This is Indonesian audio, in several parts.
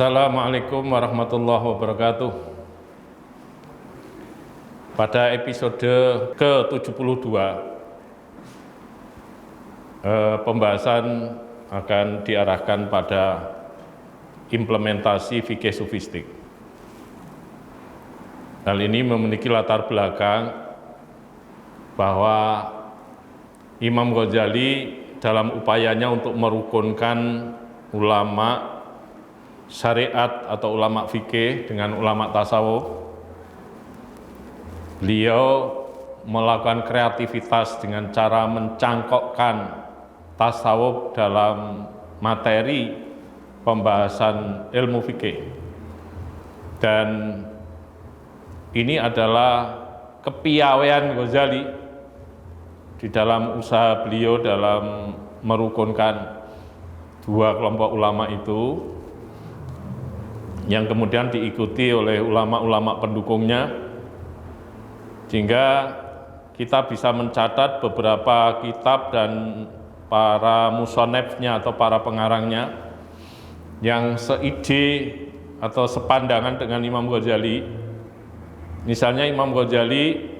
Assalamualaikum warahmatullahi wabarakatuh. Pada episode ke-72 pembahasan akan diarahkan pada implementasi fikih sufistik. Hal ini memiliki latar belakang bahwa Imam Ghazali dalam upayanya untuk merukunkan ulama syariat atau ulama fikih dengan ulama tasawuf, beliau melakukan kreativitas dengan cara mencangkokkan tasawuf dalam materi pembahasan ilmu fikih. Dan ini adalah kepiawaian Ghazali di dalam usaha beliau dalam merukunkan dua kelompok ulama itu, yang kemudian diikuti oleh ulama-ulama pendukungnya, sehingga kita bisa mencatat beberapa kitab dan para musonefnya atau para pengarangnya yang seide atau sepandangan dengan Imam Ghazali. Misalnya Imam Ghazali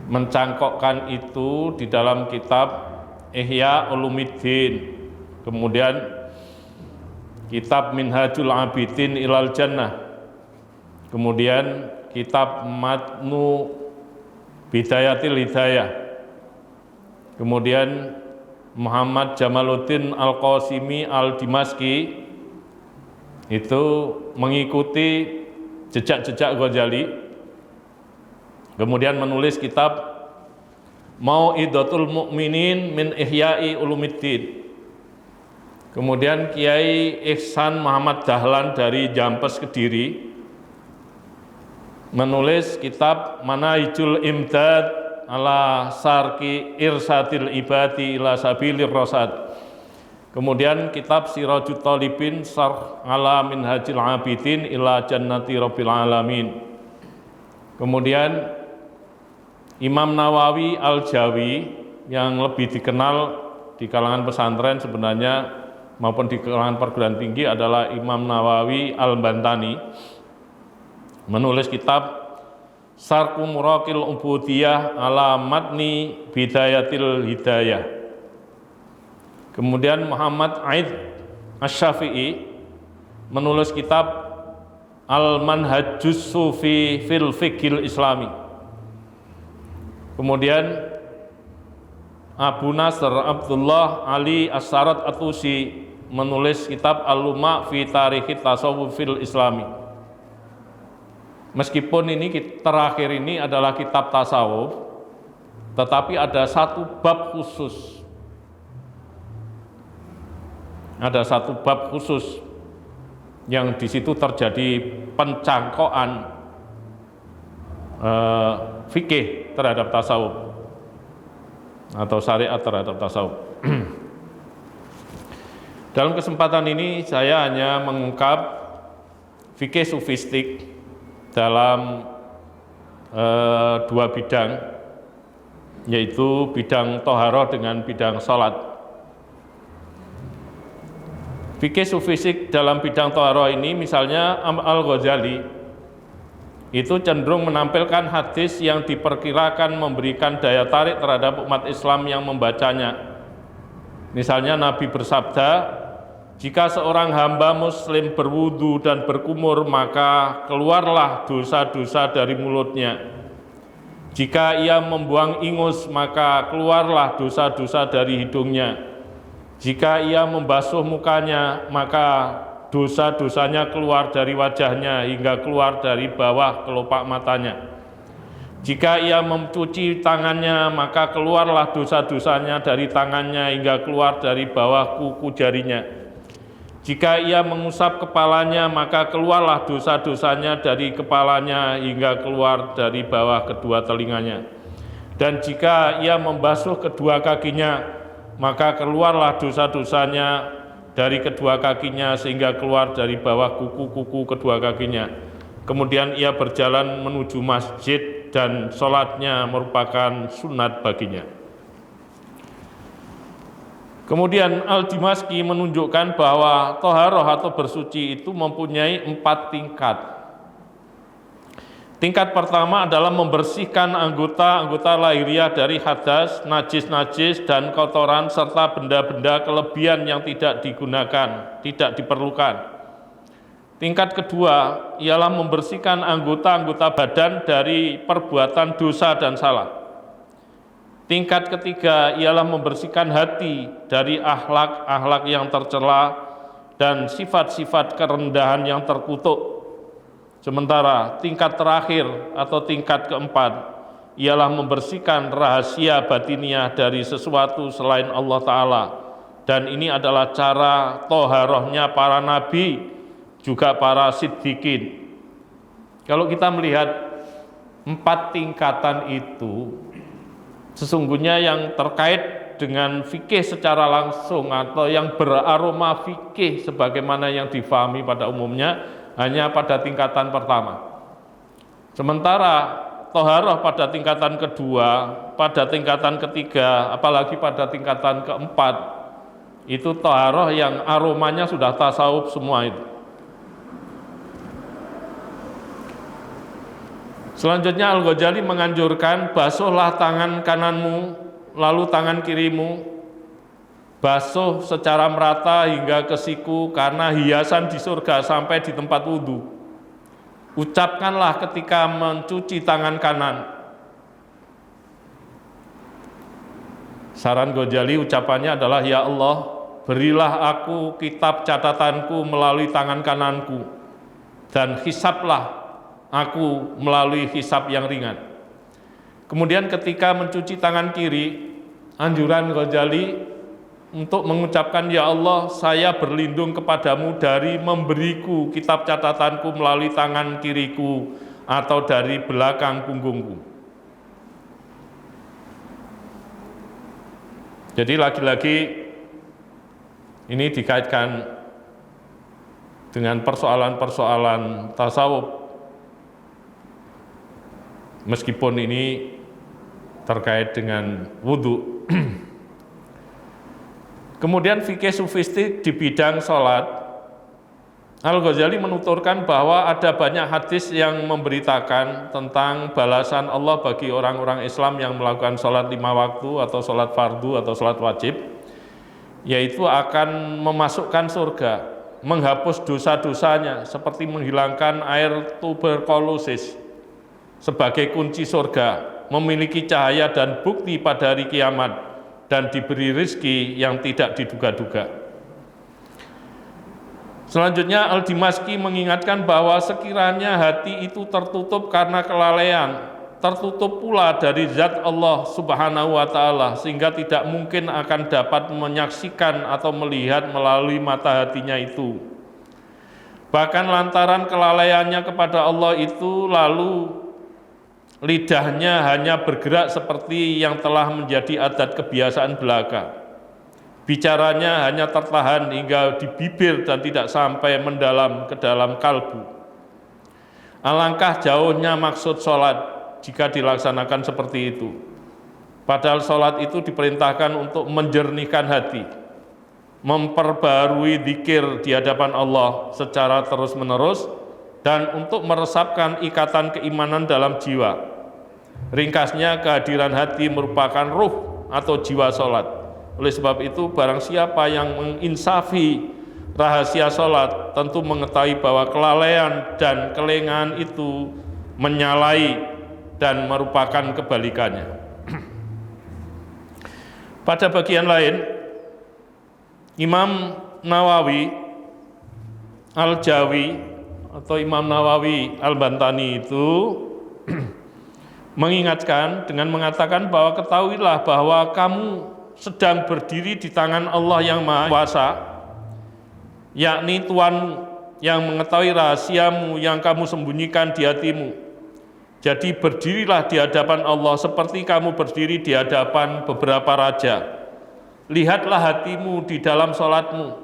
mencangkokkan itu di dalam kitab Ihya Ulumuddin, kemudian kitab Minhajul Abidin Ilal Jannah, kemudian kitab Matnu Bidayatil Hidayah, kemudian Muhammad Jamaluddin Al-Qasimi Al-Dimaski itu mengikuti jejak-jejak Ghazali, kemudian menulis kitab Mau'idatul Mu'minin min Ihya'i Ulumuddin. Kemudian Kiai Ihsan Muhammad Dahlan dari Jampes Kediri menulis kitab Manahijul Imdad ala Sarki Irsadil Ibadi ila Sabilir Rasyad. Kemudian kitab Sirajut Talibin Syarh ala Minhajil Abidin ila Jannati Rabbil Alamin. Kemudian Imam Nawawi Al-Jawi yang lebih dikenal di kalangan pesantren sebenarnya maupun di kalangan perguruan tinggi adalah Imam Nawawi Al-Bantani, menulis kitab Sarku Muraqil Ubudiyah ala Matni Bidayatil Hidayah. Kemudian Muhammad Aid Asy-Syafi'i menulis kitab Al-Manhajus Sufi fil Fiqhil Islami. Kemudian Abu Nasr Abdullah Ali As-Sarat At-Tusi menulis kitab Al-Luma fi Tarikhit Tasawuf fil Islami. Meskipun ini terakhir ini adalah kitab tasawuf, tetapi ada satu bab khusus. Ada satu bab khusus yang di situ terjadi pencangkokan fikih terhadap tasawuf atau syariat terhadap tasawuf. Dalam kesempatan ini saya hanya mengungkap fikih sufistik dalam dua bidang, yaitu bidang toharoh dengan bidang sholat. Fikih sufistik dalam bidang toharoh ini, misalnya Al-Ghazali itu cenderung menampilkan hadis yang diperkirakan memberikan daya tarik terhadap umat Islam yang membacanya. Misalnya Nabi bersabda, jika seorang hamba muslim berwudu dan berkumur, maka keluarlah dosa-dosa dari mulutnya. Jika ia membuang ingus, maka keluarlah dosa-dosa dari hidungnya. Jika ia membasuh mukanya, maka dosa-dosanya keluar dari wajahnya hingga keluar dari bawah kelopak matanya. Jika ia mencuci tangannya, maka keluarlah dosa-dosanya dari tangannya hingga keluar dari bawah kuku jarinya. Jika ia mengusap kepalanya, maka keluarlah dosa-dosanya dari kepalanya hingga keluar dari bawah kedua telinganya. Dan jika ia membasuh kedua kakinya, maka keluarlah dosa-dosanya dari kedua kakinya sehingga keluar dari bawah kuku-kuku kedua kakinya. Kemudian ia berjalan menuju masjid dan dan sholatnya merupakan sunat baginya. Kemudian Al-Dimaski menunjukkan bahwa toharoh atau bersuci itu mempunyai 4 tingkat. Tingkat pertama adalah membersihkan anggota-anggota lahiriah dari hadas, najis-najis, dan kotoran, serta benda-benda kelebihan yang tidak digunakan, tidak diperlukan. Tingkat kedua ialah membersihkan anggota-anggota badan dari perbuatan dosa dan salah. Tingkat ketiga ialah membersihkan hati dari akhlak-akhlak yang tercela dan sifat-sifat kerendahan yang terkutuk. Sementara tingkat terakhir atau tingkat keempat ialah membersihkan rahasia batiniah dari sesuatu selain Allah Ta'ala. Dan ini adalah cara toharohnya para nabi, juga para siddiqin. Kalau kita melihat 4 tingkatan itu, sesungguhnya yang terkait dengan fikih secara langsung atau yang beraroma fikih sebagaimana yang difahami pada umumnya hanya pada tingkatan pertama. Sementara toharoh pada tingkatan kedua, pada tingkatan ketiga, apalagi pada tingkatan keempat, itu toharoh yang aromanya sudah tasawuf semua itu. Selanjutnya Al-Ghazali menganjurkan basuhlah tangan kananmu, lalu tangan kirimu, basuh secara merata hingga ke siku karena hiasan di surga sampai di tempat wudhu. Ucapkanlah ketika mencuci tangan kanan. Saran Ghazali ucapannya adalah, ya Allah, berilah aku kitab catatanku melalui tangan kananku dan hisablah aku melalui hisab yang ringan. Kemudian ketika mencuci tangan kiri, anjuran Ghazali untuk mengucapkan, ya Allah, saya berlindung kepadamu dari memberiku kitab catatanku melalui tangan kiriku atau dari belakang punggungku. Jadi lagi-lagi ini dikaitkan dengan persoalan-persoalan tasawuf. Meskipun ini terkait dengan wudhu. Kemudian fikih sufistik di bidang sholat, Al-Ghazali menuturkan bahwa ada banyak hadis yang memberitakan tentang balasan Allah bagi orang-orang Islam yang melakukan sholat 5 waktu atau sholat fardu atau sholat wajib, yaitu akan memasukkan surga, menghapus dosa-dosanya seperti menghilangkan air tuberkulosis sebagai kunci surga, memiliki cahaya dan bukti pada hari kiamat, dan diberi rizki yang tidak diduga-duga. Selanjutnya Al-Dimaski mengingatkan bahwa sekiranya hati itu tertutup karena kelalaian, tertutup pula dari zat Allah Subhanahu wa Ta'ala, sehingga tidak mungkin akan dapat menyaksikan atau melihat melalui mata hatinya itu. Bahkan lantaran kelalaiannya kepada Allah itu, lalu lidahnya hanya bergerak seperti yang telah menjadi adat kebiasaan belaka. Bicaranya hanya tertahan hingga di bibir dan tidak sampai mendalam ke dalam kalbu. Alangkah jauhnya maksud sholat jika dilaksanakan seperti itu. Padahal sholat itu diperintahkan untuk menjernihkan hati, memperbarui dzikir di hadapan Allah secara terus-menerus, dan untuk meresapkan ikatan keimanan dalam jiwa. Ringkasnya, kehadiran hati merupakan ruh atau jiwa sholat. Oleh sebab itu, barang siapa yang menginsafi rahasia sholat tentu mengetahui bahwa kelalaian dan kelengahan itu menyalahi dan merupakan kebalikannya. Pada bagian lain, Imam Nawawi Al-Jawi atau Imam Nawawi Al-Bantani itu mengingatkan dengan mengatakan bahwa ketahuilah bahwa kamu sedang berdiri di tangan Allah yang Maha Kuasa, yakni Tuhanmu yang mengetahui rahasiamu yang kamu sembunyikan di hatimu. Jadi berdirilah di hadapan Allah seperti kamu berdiri di hadapan beberapa raja. Lihatlah hatimu di dalam sholatmu.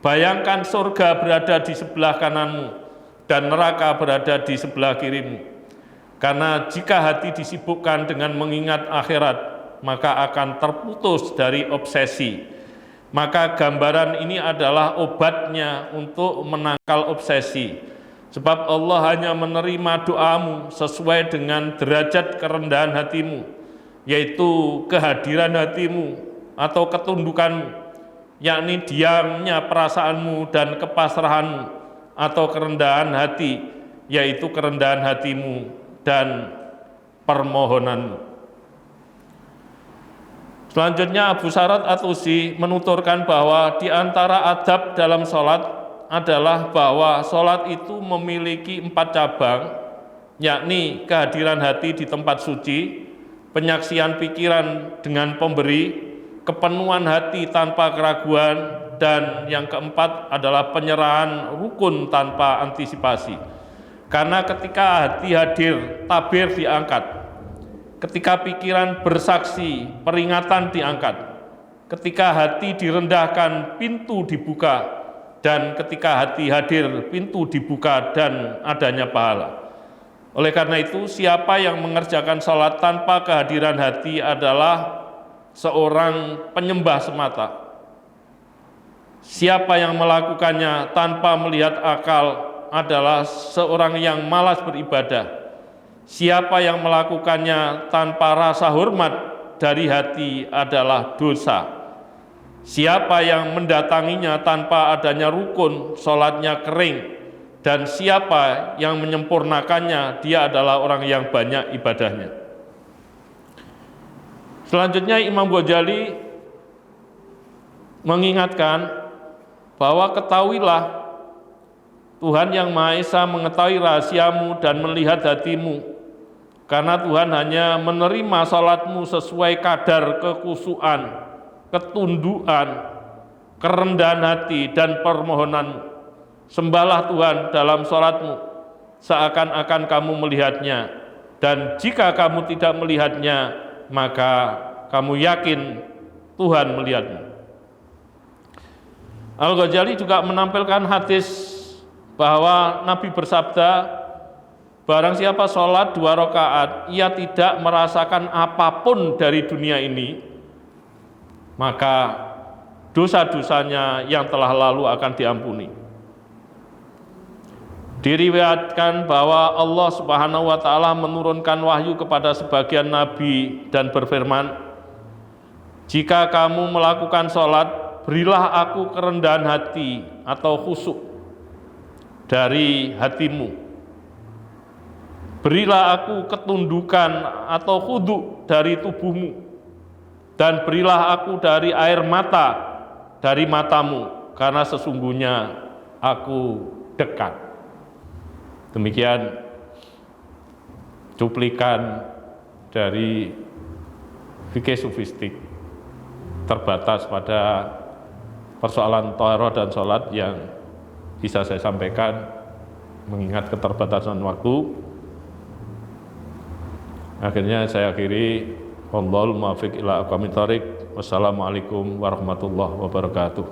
Bayangkan surga berada di sebelah kananmu dan neraka berada di sebelah kirimu. Karena jika hati disibukkan dengan mengingat akhirat, maka akan terputus dari obsesi maka gambaran ini adalah obatnya untuk menangkal obsesi. Sebab Allah hanya menerima doamu sesuai dengan derajat kerendahan hatimu, yaitu kehadiran hatimu atau ketundukanmu, yakni diamnya perasaanmu dan kepasrahanmu, atau kerendahan hati, yaitu kerendahan hatimu dan permohonanmu. Selanjutnya Abu Syarat At-Tusi menuturkan bahwa di antara adab dalam sholat adalah bahwa sholat itu memiliki 4 cabang, yakni kehadiran hati di tempat suci, penyaksian pikiran dengan pemberi, kepenuhan hati tanpa keraguan, dan yang keempat adalah penyerahan rukun tanpa antisipasi. Karena ketika hati hadir, tabir diangkat. Ketika pikiran bersaksi, peringatan diangkat. Ketika hati direndahkan, pintu dibuka. Dan ketika hati hadir, pintu dibuka dan adanya pahala. Oleh karena itu, siapa yang mengerjakan sholat tanpa kehadiran hati adalah seorang penyembah semata. Siapa yang melakukannya tanpa melihat akal adalah seorang yang malas beribadah. Siapa yang melakukannya tanpa rasa hormat dari hati adalah dosa. Siapa yang mendatanginya tanpa adanya rukun, sholatnya kering. Dan siapa yang menyempurnakannya, dia adalah orang yang banyak ibadahnya. Selanjutnya Imam Ghazali mengingatkan bahwa ketahuilah Tuhan yang Maha Esa mengetahui rahasiamu dan melihat hatimu. Karena Tuhan hanya menerima salatmu sesuai kadar kekhusyuan, ketundukan, kerendahan hati, dan permohonanmu. Sembahlah Tuhan dalam salatmu, seakan-akan kamu melihatnya. Dan jika kamu tidak melihatnya, maka kamu yakin Tuhan melihatmu. Al-Ghazali juga menampilkan hadis bahwa Nabi bersabda, barang siapa sholat 2 rakaat, ia tidak merasakan apapun dari dunia ini, maka dosa-dosanya yang telah lalu akan diampuni. Diriwayatkan bahwa Allah Subhanahu wa Ta'ala menurunkan wahyu kepada sebagian nabi dan berfirman, jika kamu melakukan sholat, berilah aku kerendahan hati atau khusyuk dari hatimu. Berilah aku ketundukan atau khudu dari tubuhmu, dan berilah aku dari air mata dari matamu, karena sesungguhnya aku dekat. Demikian cuplikan dari fikih sufistik terbatas pada persoalan thaharah dan sholat yang bisa saya sampaikan mengingat keterbatasan waktu. Akhirnya saya akhiri, wallahul muwaffiq ila aqwamit thoriq. Wassalamualaikum warahmatullahi wabarakatuh.